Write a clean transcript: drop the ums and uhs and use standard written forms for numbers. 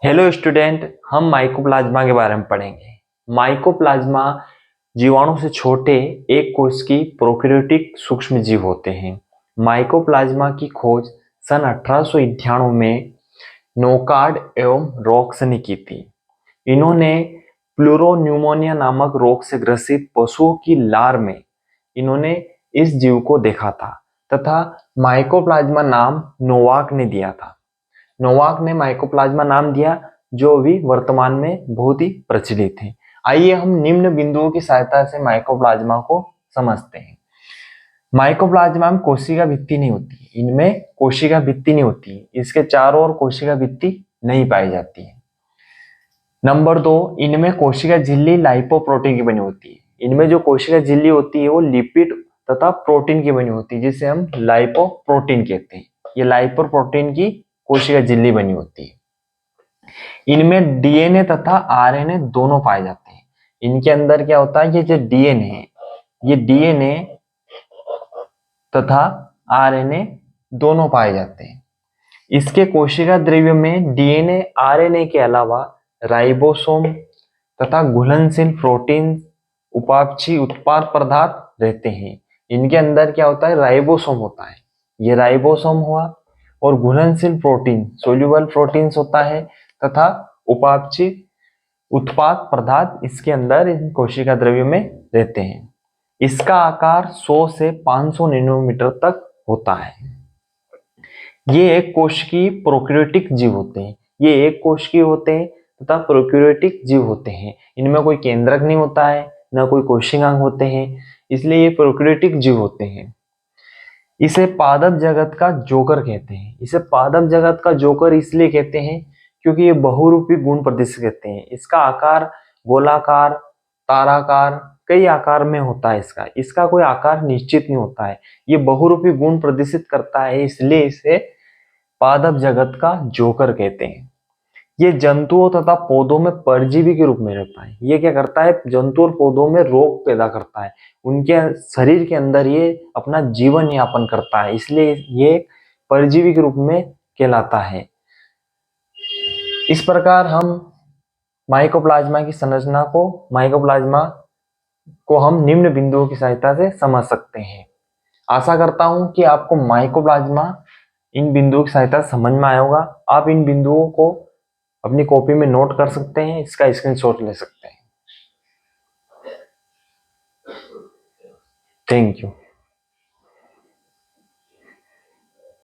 Hello student, हम mycoplasma के बारे में पढ़ेंगे। माइकोप्लाज्मा जीवाणु से छोटे एक कोश की प्रोकैरियोटिक सूक्ष्म जीव होते हैं। माइकोप्लाज्मा की खोज सन 1891 में नोकार्ड एवं रॉक्स ने की थी। इन्होंने प्लूरोन्यूमोनिया नामक रोग से ग्रसित पशुओं की लार में इन्होंने इस जीव को देखा था तथा माइकोप्लाज्मा नाम नोवाक ने दिया था। नोवाक ने माइकोप्लाज्मा नाम दिया, जो अभी वर्तमान में बहुत ही प्रचलित है। आइए हम निम्न बिंदुओं की सहायता से माइकोप्लाज्मा को समझते हैं। माइकोप्लाज्मा में कोशिका भित्ति नहीं होती, इनमें कोशिका भित्ति नहीं होती, इसके चारों ओर कोशिका भित्ति नहीं पाई जाती है। नंबर 2, इनमें कोशिका झिल्ली लाइपोप्रोटीन की बनी होती है। इनमें जो कोशिका झिल्ली होती है वो लिपिड तथा प्रोटीन की बनी होती है, जिसे हम लाइपोप्रोटीन कहते हैं। ये लाइपोप्रोटीन की कोशिका झिल्ली बनी होती है। इनमें डीएनए तथा आरएनए दोनों पाए जाते हैं। इनके अंदर क्या होता है, ये जो डीएनए है, ये डीएनए तथा आरएनए दोनों पाए जाते हैं। इसके कोशिका द्रव्य में डीएनए आरएनए के अलावा राइबोसोम तथा घुलनशील प्रोटीन उपापचयी उत्पाद पदार्थ रहते हैं। इनके अंदर क्या होता है, राइबोसोम होता है, ये राइबोसोम हुआ, और घुलनशील प्रोटीन सोल्यूबल प्रोटीन्स होता है तथा उपापचयी उत्पाद पदार्थ इसके अंदर इन कोशिका द्रव्य में रहते हैं। इसका आकार 100 से 500 नैनोमीटर तक होता है। ये एक कोश की प्रोकैरियोटिक जीव होते हैं। ये एक कोश की होते हैं तथा प्रोकैरियोटिक जीव होते हैं। इनमें कोई केंद्रक नहीं होता है, न कोई कोशिकांग होते हैं, इसलिए ये प्रोकैरियोटिक जीव होते हैं। इसे पादप जगत का जोकर कहते हैं। इसे पादप जगत का जोकर इसलिए कहते हैं क्योंकि ये बहुरूपी गुण प्रदर्शित करते हैं। इसका आकार गोलाकार, ताराकार, कई आकार में होता है। इसका कोई आकार निश्चित नहीं होता है। ये बहुरूपी गुण प्रदर्शित करता है, इसलिए इसे पादप जगत का जोकर कहते हैं। ये जंतुओं तथा पौधों में परजीवी के रूप में रहता है। ये क्या करता है, जंतु और पौधों में रोग पैदा करता है, उनके शरीर के अंदर ये अपना जीवन यापन करता है, इसलिए ये परजीवी के रूप में कहलाता है। इस प्रकार हम माइकोप्लाज्मा की संरचना को, माइकोप्लाज्मा को हम निम्न बिंदुओं की सहायता से समझ सकते हैं। आशा करता हूं कि आपको माइकोप्लाज्मा इन बिंदुओं की सहायता से समझ में आया होगा। आप इन बिंदुओं को अपनी कॉपी में नोट कर सकते हैं, इसका स्क्रीनशॉट ले सकते हैं। Thank you.